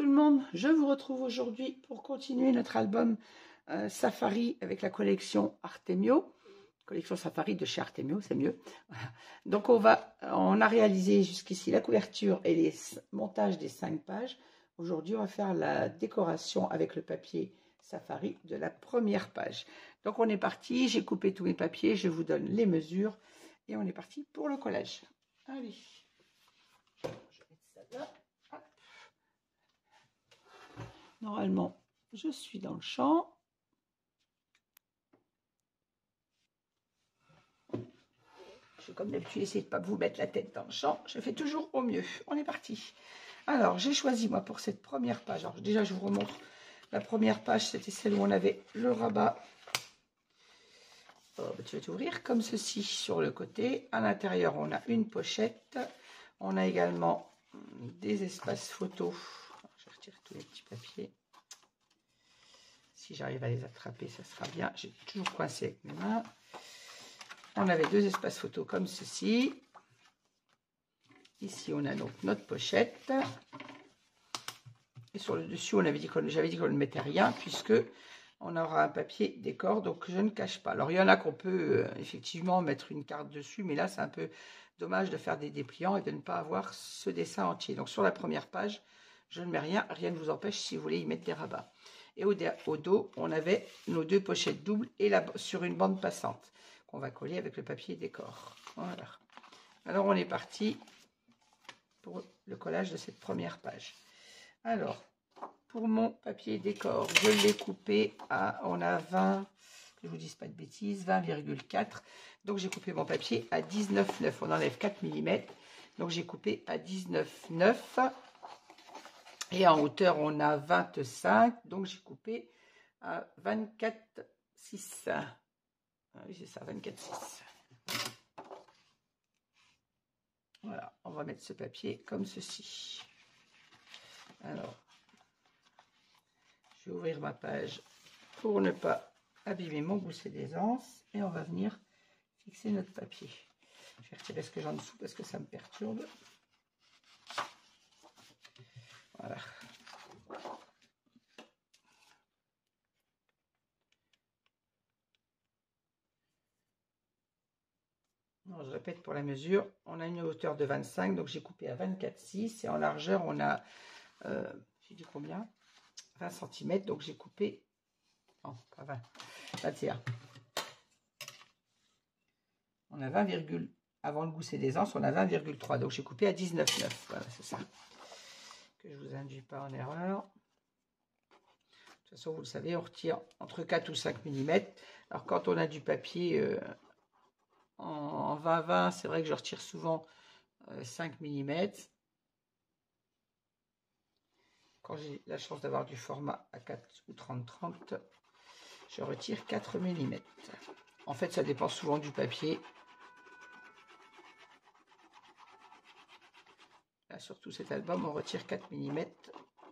le monde, je vous retrouve aujourd'hui pour continuer notre album Safari avec la collection Artemio, collection Safari de chez Artemio, c'est mieux. Voilà. Donc on a réalisé jusqu'ici la couverture et les montages des 5 pages. Aujourd'hui on va faire la décoration avec le papier Safari de la première page. Donc on est parti, j'ai coupé tous mes papiers, je vous donne les mesures et on est parti pour le collage. Allez, je vais mettre ça là. Normalement, je suis dans le champ. Je vais comme d'habitude essayer de ne pas vous mettre la tête dans le champ. Je fais toujours au mieux. On est parti. Alors, j'ai choisi, moi, pour cette première page. Alors, déjà, je vous remontre. La première page, c'était celle où on avait le rabat. Oh, bah, tu vas t'ouvrir comme ceci sur le côté. À l'intérieur, on a une pochette. On a également des espaces photos. Je vais retirer tous les petits papiers. Si j'arrive à les attraper, ça sera bien. J'ai toujours coincé avec mes mains. On avait 2 espaces photos comme ceci. Ici, on a donc notre pochette. Et sur le dessus, j'avais dit qu'on ne mettait rien puisque on aura un papier décor. Donc, je ne cache pas. Alors, il y en a qu'on peut effectivement mettre une carte dessus. Mais là, c'est un peu dommage de faire des dépliants et de ne pas avoir ce dessin entier. Donc, sur la première page, je ne mets rien. Rien ne vous empêche si vous voulez y mettre des rabats. Et au dos, on avait nos 2 pochettes doubles et là, sur une bande passante qu'on va coller avec le papier décor. Voilà. Alors, on est parti pour le collage de cette première page. Alors, pour mon papier décor, je l'ai coupé à, on a 20, que je ne vous dise pas de bêtises, 20,4. Donc, j'ai coupé mon papier à 19,9. On enlève 4 mm. Donc, j'ai coupé à 19,9. Et en hauteur, on a 25, donc j'ai coupé à 24,6. Ah oui, c'est ça, 24,6. Voilà, on va mettre ce papier comme ceci. Alors, je vais ouvrir ma page pour ne pas abîmer mon gousset d'aisance. Et on va venir fixer notre papier. Je vais retirer ce que j'ai en dessous parce que ça me perturbe. Voilà. Non, je répète pour la mesure, on a une hauteur de 25, donc j'ai coupé à 24,6 et en largeur on a, j'ai dit combien, 20 cm, donc j'ai coupé, non pas 20, 21. On a 20, avant le gousset d'aisance, on a 20,3, donc j'ai coupé à 19,9, voilà c'est ça, que je vous induis pas en erreur. De toute façon vous le savez, on retire entre 4 ou 5 mm, alors quand on a du papier en 20-20, c'est vrai que je retire souvent 5 mm. Quand j'ai la chance d'avoir du format A4 ou 30-30, je retire 4 mm. En fait, ça dépend souvent du papier. Là, surtout cet album, on retire 4 mm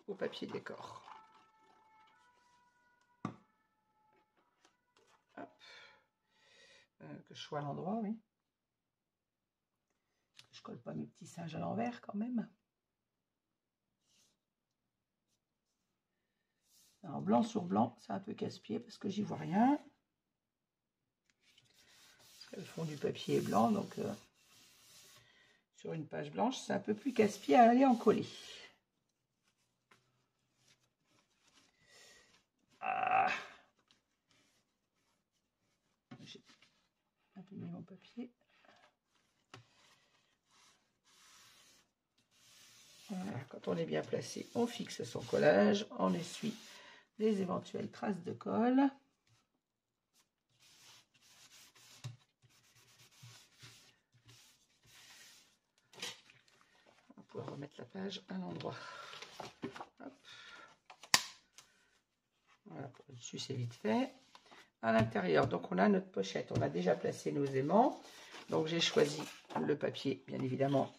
au papier décor. Que je sois à l'endroit, oui. Je colle pas mes petits singes à l'envers quand même. Alors, blanc sur blanc, c'est un peu casse-pied parce que j'y vois rien. Le fond du papier est blanc, donc sur une page blanche, c'est un peu plus casse-pied à aller en coller. Ah, j'ai un peu mis mon papier. Voilà, quand on est bien placé, on fixe son collage, on essuie les éventuelles traces de colle. On va pouvoir remettre la page à l'endroit. Voilà, pour le dessus c'est vite fait. À l'intérieur, donc on a notre pochette, on a déjà placé nos aimants. Donc j'ai choisi le papier, bien évidemment,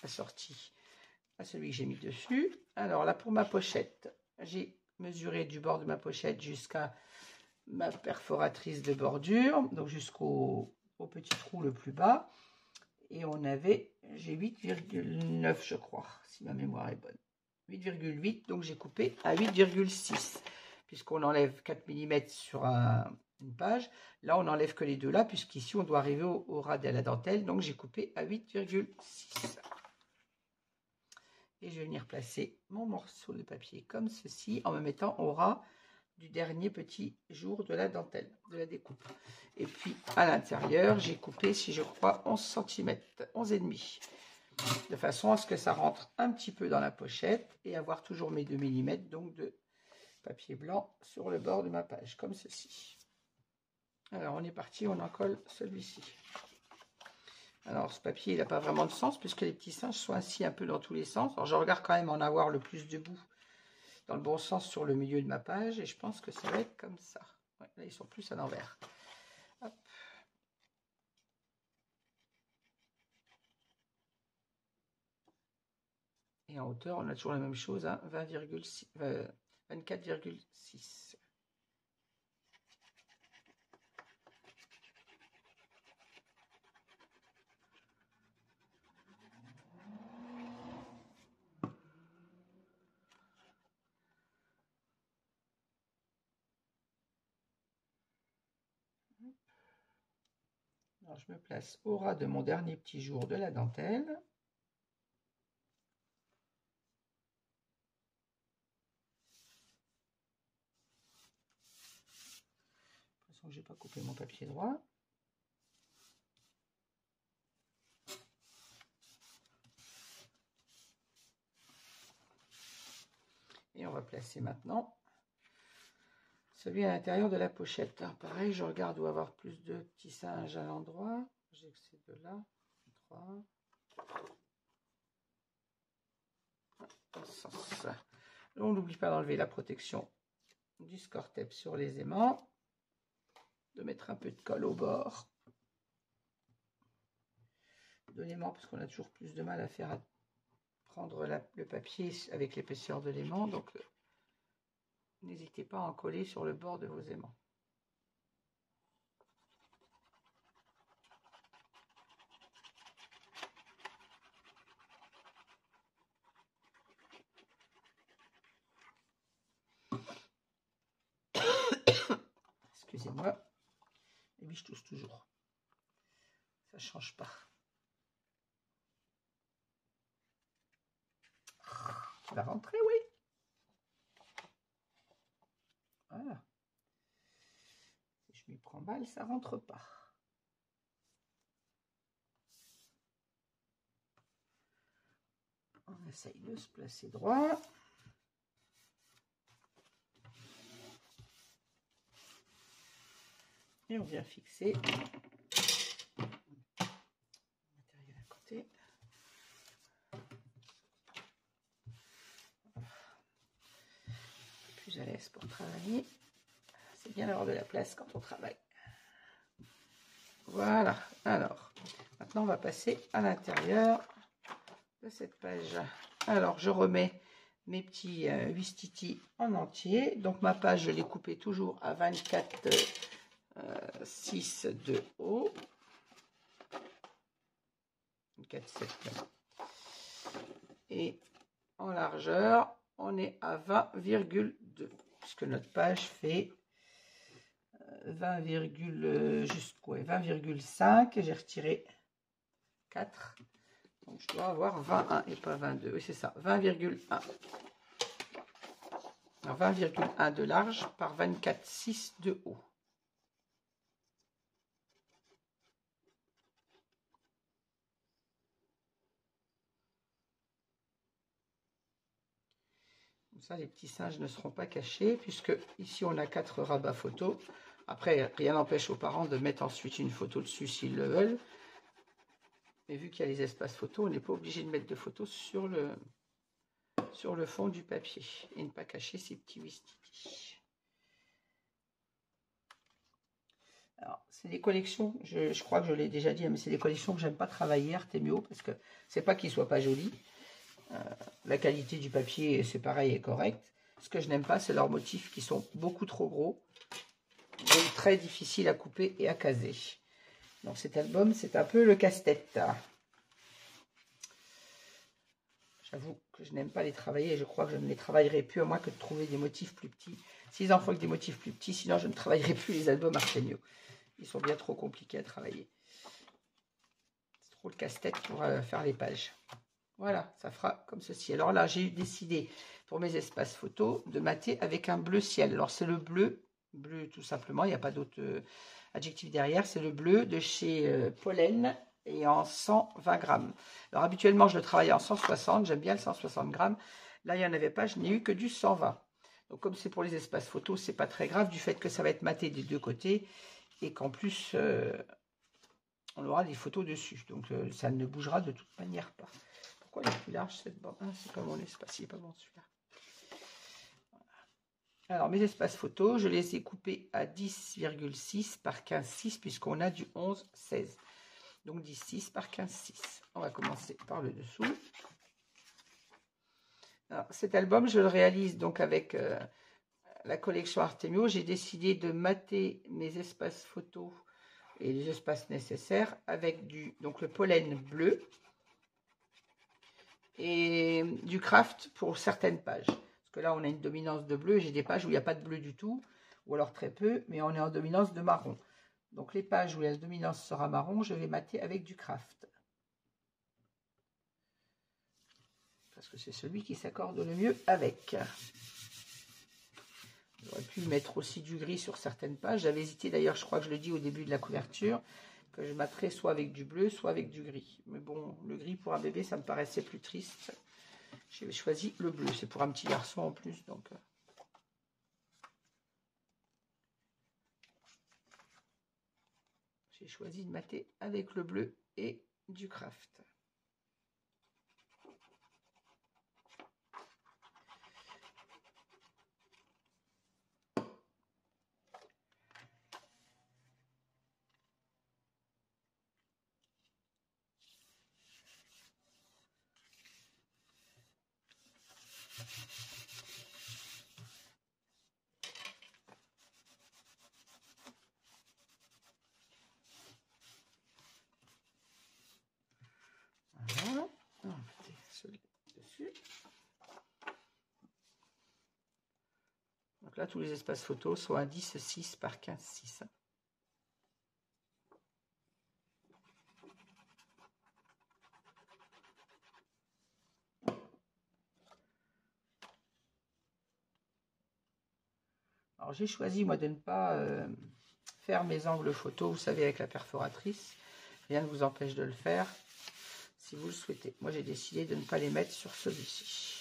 assorti à celui que j'ai mis dessus. Alors là, pour ma pochette, j'ai mesuré du bord de ma pochette jusqu'à ma perforatrice de bordure, donc jusqu'au petit trou le plus bas. Et on avait, j'ai 8,9 je crois, si ma mémoire est bonne. 8,8, donc j'ai coupé à 8,6, puisqu'on enlève 4 mm sur une page. Là, on n'enlève que les deux là, puisqu'ici, on doit arriver au ras de la dentelle, donc j'ai coupé à 8,6. Et je vais venir placer mon morceau de papier comme ceci, en me mettant au ras du dernier petit jour de la dentelle, de la découpe. Et puis, à l'intérieur, j'ai coupé, si je crois, 11 cm, 11,5, de façon à ce que ça rentre un petit peu dans la pochette et avoir toujours mes 2 mm, donc de papier blanc sur le bord de ma page, comme ceci. Alors, on est parti, on en colle celui-ci. Alors, ce papier, il n'a pas vraiment de sens, puisque les petits singes sont assis un peu dans tous les sens. Alors, je regarde quand même en avoir le plus de bout dans le bon sens sur le milieu de ma page, et je pense que ça va être comme ça. Ouais, là, ils sont plus à l'envers. Hop. Et en hauteur, on a toujours la même chose, hein, 24,6. Alors, je me place au ras de mon dernier petit jour de la dentelle. De toute façon, je n'ai pas coupé mon papier droit. Et on va placer maintenant celui à l'intérieur de la pochette. Alors, pareil, je regarde où avoir plus de petits singes à l'endroit. J'ai que ces deux là. 3. On n'oublie pas d'enlever la protection du score-tape sur les aimants, de mettre un peu de colle au bord de l'aimant, parce qu'on a toujours plus de mal à faire prendre le papier avec l'épaisseur de l'aimant, donc n'hésitez pas à en coller sur le bord de vos aimants. Excusez-moi, les biches toussent toujours. Ça ne change pas. Tu vas rentrer, oui. Voilà. Si je m'y prends mal, ça ne rentre pas. On essaye de se placer droit. Et on vient fixer le matériel à côté. Plus à l'aise pour travailler. C'est bien d'avoir de la place quand on travaille. Voilà. Alors, maintenant on va passer à l'intérieur de cette page. Alors, je remets mes petits Ouistiti en entier. Donc, ma page, je l'ai coupée toujours à 24,6 de haut. 24,7. Et en largeur, on est à 20,2, puisque notre page fait 20,5 et j'ai retiré 4. Donc, je dois avoir 21 et pas 22. Oui, c'est ça, 20,1. 20,1 de large par 24,6 de haut. Comme ça, les petits singes ne seront pas cachés, puisque ici, on a 4 rabats photos. Après, rien n'empêche aux parents de mettre ensuite une photo dessus s'ils le veulent. Mais vu qu'il y a les espaces photos, on n'est pas obligé de mettre de photos sur le fond du papier et ne pas cacher ces petits Ouistiti. Alors, c'est des collections, je crois que je l'ai déjà dit, mais c'est des collections que j'aime pas travailler, Artemio, parce que c'est pas qu'ils soient pas jolis. La qualité du papier, c'est pareil, est correcte. Ce que je n'aime pas, c'est leurs motifs qui sont beaucoup trop gros, donc très difficiles à couper et à caser. Donc cet album, c'est un peu le casse-tête. J'avoue que je n'aime pas les travailler et je crois que je ne les travaillerai plus à moins que de trouver des motifs plus petits. S'ils en font que des motifs plus petits, sinon je ne travaillerai plus les albums Arsenio. Ils sont bien trop compliqués à travailler. C'est trop le casse-tête pour faire les pages. Voilà, ça fera comme ceci. Alors là, j'ai décidé pour mes espaces photos de mater avec un bleu ciel. Alors c'est le bleu tout simplement, il n'y a pas d'autre adjectif derrière. C'est le bleu de chez Pollen et en 120 grammes. Alors habituellement, je le travaille en 160, j'aime bien le 160 grammes. Là, il n'y en avait pas, je n'ai eu que du 120. Donc comme c'est pour les espaces photos, c'est pas très grave du fait que ça va être maté des deux côtés et qu'en plus, on aura des photos dessus. Donc ça ne bougera de toute manière pas. Pourquoi elle est plus large cette bande? C'est pas mon espace, il n'est pas bon celui-là. Alors mes espaces photos, je les ai coupés à 10,6 par 15,6 puisqu'on a du 11,16. Donc 10,6 par 15,6. On va commencer par le dessous. Alors, cet album, je le réalise donc avec la collection Artemio. J'ai décidé de mater mes espaces photos et les espaces nécessaires avec donc le pollen bleu et du craft pour certaines pages. Parce que là, on a une dominance de bleu. J'ai des pages où il n'y a pas de bleu du tout, ou alors très peu, mais on est en dominance de marron. Donc les pages où la dominance sera marron, je vais mater avec du craft. Parce que c'est celui qui s'accorde le mieux avec. J'aurais pu mettre aussi du gris sur certaines pages. J'avais hésité d'ailleurs, je crois que je le dis au début de la couverture, que je materais soit avec du bleu, soit avec du gris. Mais bon, le gris pour un bébé, ça me paraissait plus triste. J'ai choisi le bleu. C'est pour un petit garçon en plus, donc... J'ai choisi de mater avec le bleu et du craft. Voilà. On va mettre celui dessus. Donc là, tous les espaces photos sont à 10,6 par 15,6. Alors j'ai choisi moi de ne pas faire mes angles photos, vous savez, avec la perforatrice. Rien ne vous empêche de le faire si vous le souhaitez. Moi j'ai décidé de ne pas les mettre sur celui-ci.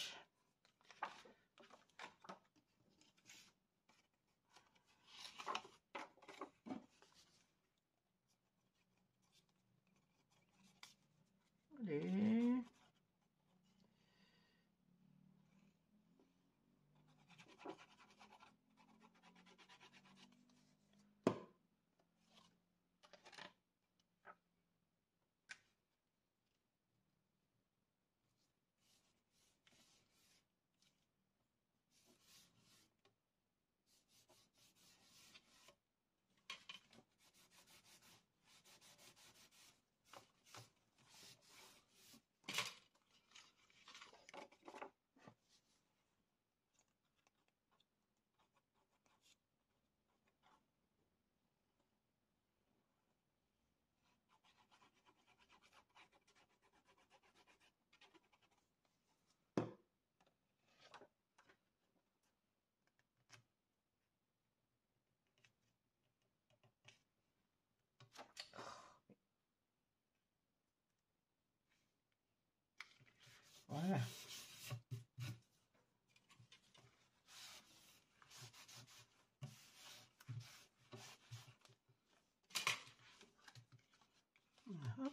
Allez. Voilà. Hop.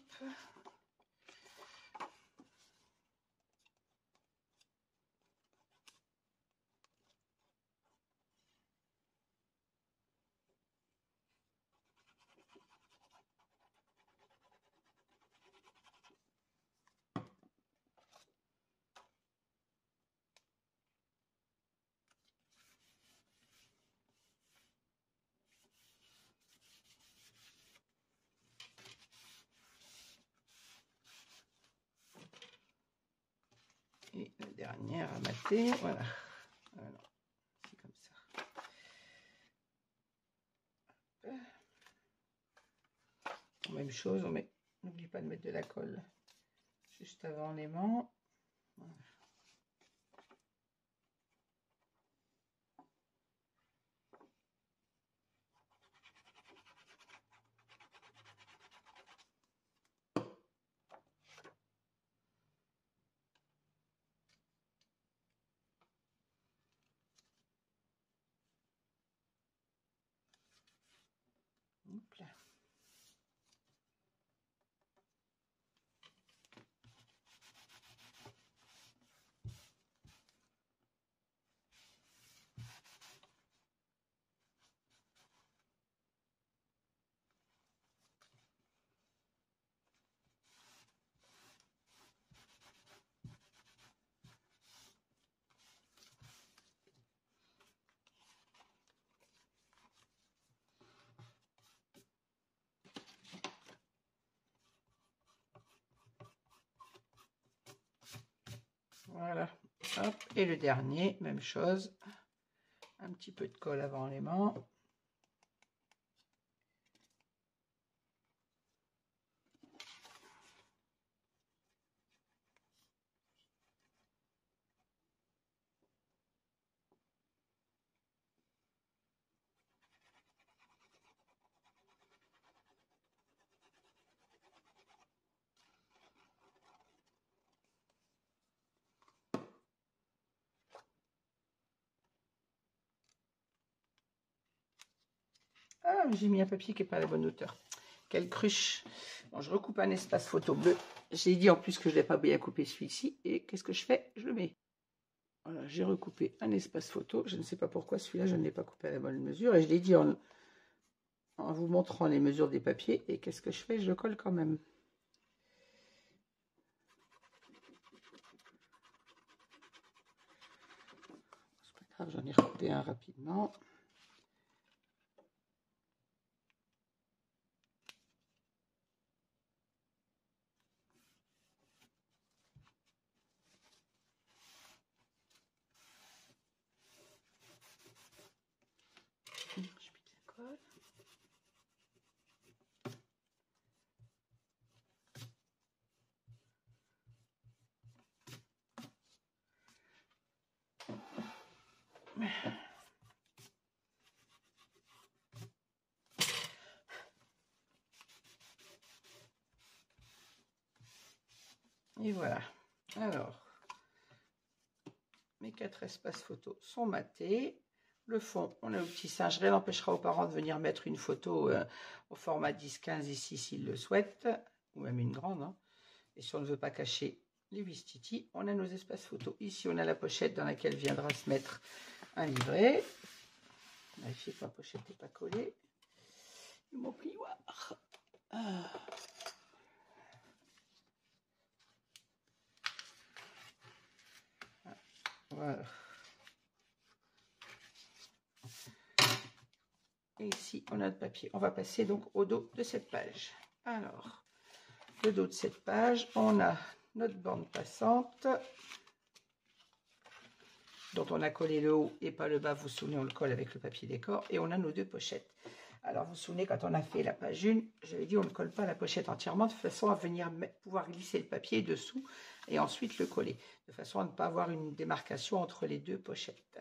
Et la dernière à mater, voilà. Voilà. C'est comme ça. Même chose, on met, n'oublie pas de mettre de la colle juste avant l'aimant. Voilà. Hop là. Voilà. Hop. Et le dernier, même chose. Un petit peu de colle avant l'aimant. Ah, j'ai mis un papier qui n'est pas à la bonne hauteur. Quelle cruche. Bon, je recoupe un espace photo bleu. J'ai dit en plus que je ne l'ai pas bien coupé celui-ci. Et qu'est-ce que je fais? Je le mets. Voilà, j'ai recoupé un espace photo. Je ne sais pas pourquoi celui-là, je ne l'ai pas coupé à la bonne mesure. Et je l'ai dit en vous montrant les mesures des papiers. Et qu'est-ce que je fais? Je le colle quand même. C'est pas grave, j'en ai recoupé un rapidement. Je pique la colle. Et voilà. Alors, mes 4 espaces photos sont matés. Le fond, on a le petit singe. Rien n'empêchera aux parents de venir mettre une photo au format 10-15 ici s'ils le souhaitent, ou même une grande. Hein. Et si on ne veut pas cacher les Wistiti, on a nos espaces photos. Ici, on a la pochette dans laquelle viendra se mettre un livret. Vérifiez que la pochette n'est pas collée. Mon plioir. Ah. Voilà. Et ici, on a notre papier. On va passer donc au dos de cette page. Alors, le dos de cette page, on a notre bande passante, dont on a collé le haut et pas le bas. Vous vous souvenez, on le colle avec le papier décor. Et on a nos 2 pochettes. Alors, vous vous souvenez, quand on a fait la page 1, j'avais dit on ne colle pas la pochette entièrement, de façon à venir pouvoir glisser le papier dessous et ensuite le coller, de façon à ne pas avoir une démarcation entre les 2 pochettes.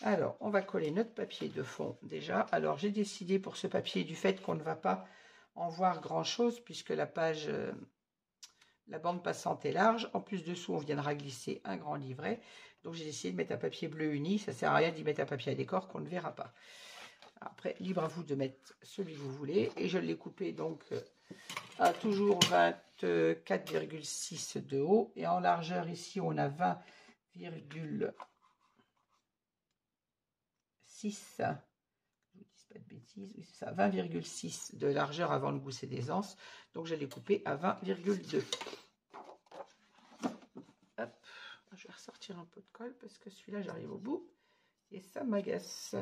Alors, on va coller notre papier de fond déjà. Alors, j'ai décidé pour ce papier, du fait qu'on ne va pas en voir grand-chose, puisque la page, la bande passante est large. En plus, dessous, on viendra glisser un grand livret. Donc, j'ai décidé de mettre un papier bleu uni. Ça ne sert à rien d'y mettre un papier à décor qu'on ne verra pas. Après, libre à vous de mettre celui que vous voulez. Et je l'ai coupé donc à toujours 24,6 de haut. Et en largeur, ici, on a 20,6. Je vous dis pas de bêtises, oui, c'est ça, 20,6 de largeur avant le gousset d'aisance. Donc je l'ai coupé à 20,2. Hop, je vais ressortir un peu de colle parce que celui-là j'arrive au bout et ça m'agace.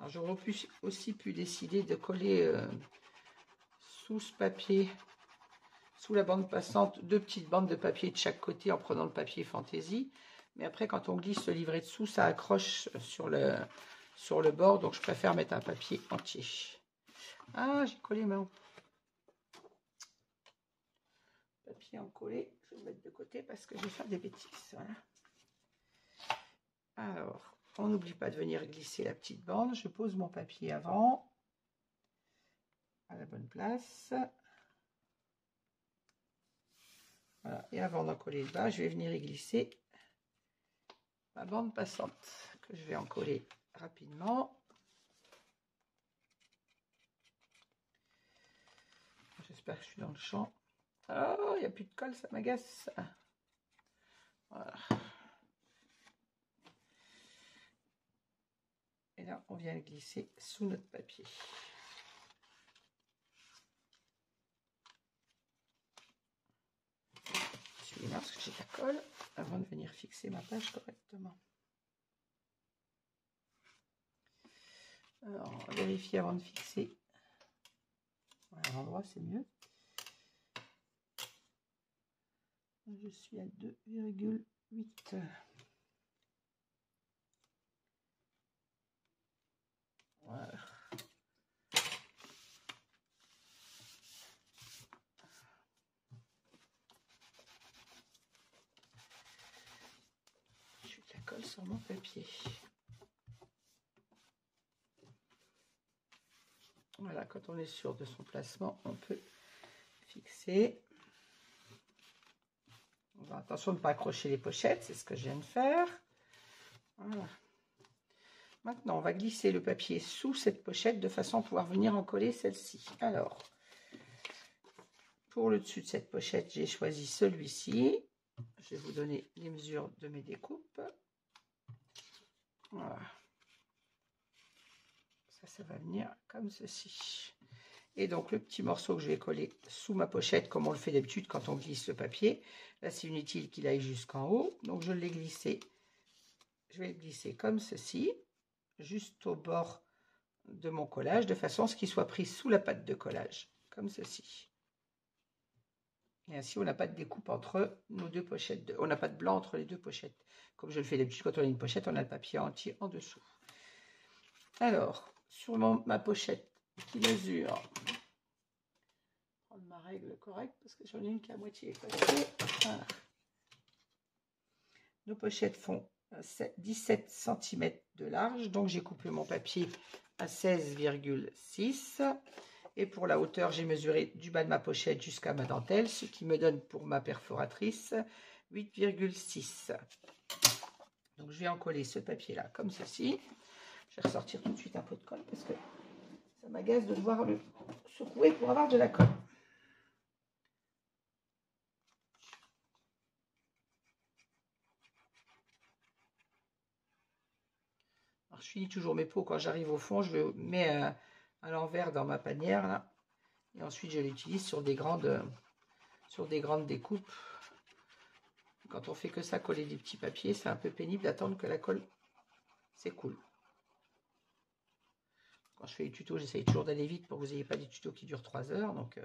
j'aurais aussi pu décider de coller sous ce papier, sous la bande passante, 2 petites bandes de papier de chaque côté en prenant le papier fantaisie. Mais après, quand on glisse le livret dessous, ça accroche sur le bord. Donc, je préfère mettre un papier entier. Ah, j'ai collé mon papier en collé. Je vais le mettre de côté parce que je vais faire des bêtises. Voilà. Alors, on n'oublie pas de venir glisser la petite bande. Je pose mon papier avant, à la bonne place. Voilà. Et avant d'en coller le bas, je vais venir y glisser ma bande passante que je vais en coller rapidement. J'espère que je suis dans le champ. Oh, il n'y a plus de colle, ça m'agace. Voilà. Et là, on vient le glisser sous notre papier. Je suis là parce que j'ai de la colle avant de venir fixer ma page correctement. Alors, on va vérifier avant de fixer. Voilà, l'endroit, c'est mieux. Je suis à 2,8. Voilà. Je suis de la colle sur mon papier. Voilà, quand on est sûr de son placement, on peut fixer. On va attention de ne pas accrocher les pochettes, c'est ce que je viens de faire. Voilà. Maintenant, on va glisser le papier sous cette pochette de façon à pouvoir venir en coller celle-ci. Alors, pour le dessus de cette pochette, j'ai choisi celui-ci. Je vais vous donner les mesures de mes découpes. Voilà. Ça va venir comme ceci. Et donc, le petit morceau que je vais coller sous ma pochette, comme on le fait d'habitude quand on glisse le papier. Là, c'est inutile qu'il aille jusqu'en haut. Donc, je l'ai glissé. Je vais le glisser comme ceci, juste au bord de mon collage, de façon à ce qu'il soit pris sous la pâte de collage, comme ceci. Et ainsi, on n'a pas de découpe entre nos deux pochettes. On n'a pas de blanc entre les deux pochettes. Comme je le fais d'habitude, quand on a une pochette, on a le papier entier en dessous. Alors, sur ma pochette qui mesure, je vais prendre ma règle correcte parce que j'en ai une qui est à moitié effacée. Voilà. Nos pochettes font 17 cm de large, donc j'ai coupé mon papier à 16,6. Et pour la hauteur, j'ai mesuré du bas de ma pochette jusqu'à ma dentelle, ce qui me donne pour ma perforatrice 8,6. Donc je vais en coller ce papier-là comme ceci. Je vais ressortir tout de suite un peu de colle parce que ça m'agace de devoir le secouer pour avoir de la colle. Alors, je finis toujours mes pots quand j'arrive au fond, je le mets à l'envers dans ma panière là, et ensuite je l'utilise sur des grandes découpes. Quand on fait que ça, coller des petits papiers, c'est un peu pénible d'attendre que la colle s'écoule. Quand je fais les tutos, j'essaye toujours d'aller vite pour que vous n'ayez pas des tutos qui durent 3 heures. Donc,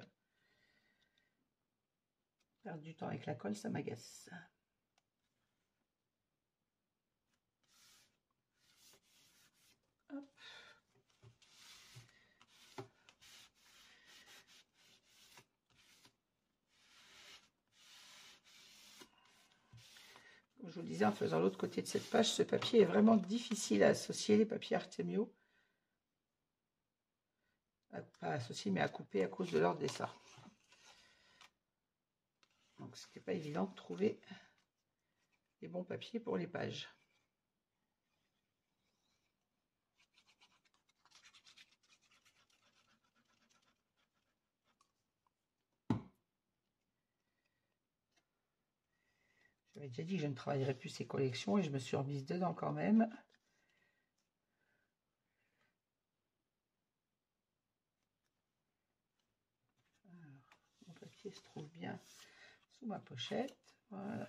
perdre du temps avec la colle, ça m'agace. Comme je vous le disais, en faisant l'autre côté de cette page, ce papier est vraiment difficile à associer, les papiers Artemio. Pas associer, mais à couper à cause de leur dessin. Donc, ce n'était pas évident de trouver les bons papiers pour les pages. J'avais déjà dit que je ne travaillerais plus ces collections et je me suis remise dedans quand même. Alors, mon papier se trouve bien sous ma pochette. Voilà.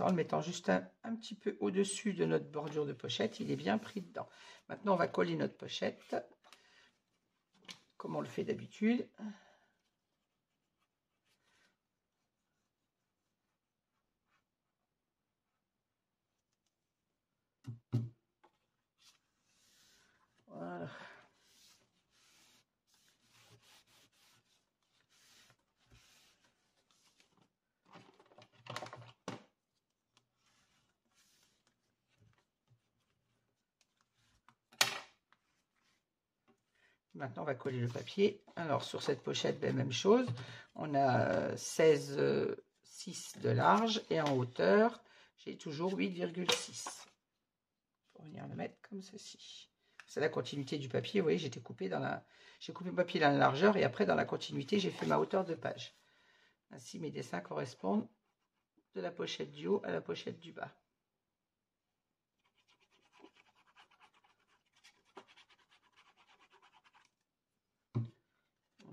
ça, en le mettant juste un petit peu au-dessus de notre bordure de pochette, il est bien pris dedans. Maintenant, on va coller notre pochette, comme on le fait d'habitude. Voilà. Maintenant, on va coller le papier. Alors, sur cette pochette, ben, même chose. On a 16,6 de large et en hauteur, j'ai toujours 8,6. Pour venir le mettre comme ceci. C'est la continuité du papier. Vous voyez, j'ai coupé le papier dans la largeur et après, dans la continuité, j'ai fait ma hauteur de page. Ainsi, mes dessins correspondent de la pochette du haut à la pochette du bas.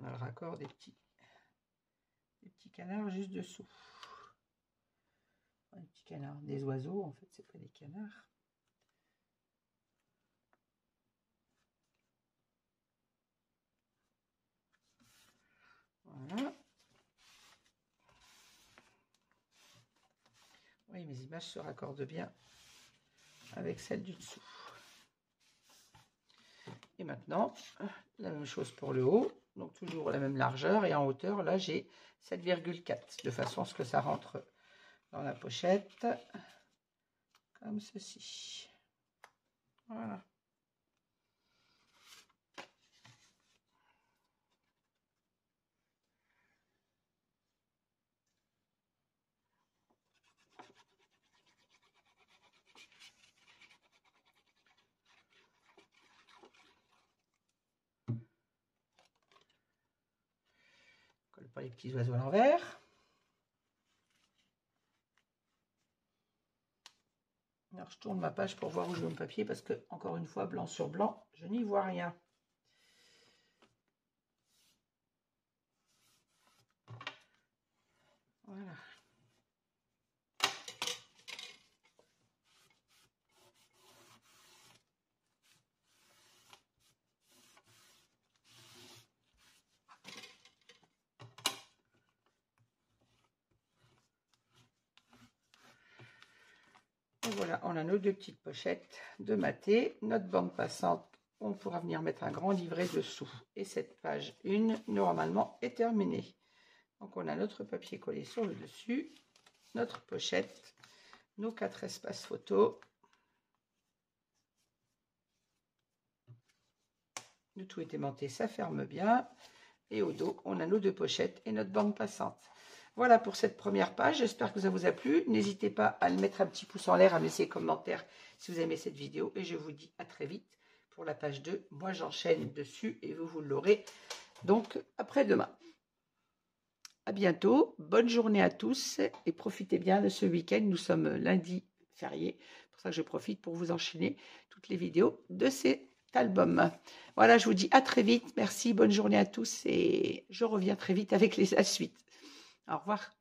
On a le raccord des petits canards juste dessous. Des petits canards, des oiseaux, en fait, c'est pas des canards. Voilà. Oui, mes images se raccordent bien avec celles du dessous. Et maintenant, la même chose pour le haut. Donc toujours la même largeur. Et en hauteur, là, j'ai 7,4. De façon à ce que ça rentre dans la pochette. Comme ceci. Voilà. Colle pas les petits oiseaux à l'envers. Alors je tourne ma page pour voir où je veux mon papier parce que, encore une fois, blanc sur blanc, je n'y vois rien. Voilà. Et voilà, on a nos deux petites pochettes de maté, notre bande passante, on pourra venir mettre un grand livret dessous. Et cette page 1, normalement, est terminée. Donc on a notre papier collé sur le dessus, notre pochette, nos 4 espaces photos. Le tout est aimanté, ça ferme bien. Et au dos, on a nos deux pochettes et notre bande passante. Voilà pour cette première page, j'espère que ça vous a plu. N'hésitez pas à le mettre un petit pouce en l'air, à me laisser des commentaires si vous aimez cette vidéo. Et je vous dis à très vite pour la page 2. Moi, j'enchaîne dessus et vous l'aurez donc après-demain. À bientôt, bonne journée à tous et profitez bien de ce week-end. Nous sommes lundi férié, c'est pour ça que je profite pour vous enchaîner toutes les vidéos de cet album. Voilà, je vous dis à très vite. Merci, bonne journée à tous et je reviens très vite avec la suite. Au revoir.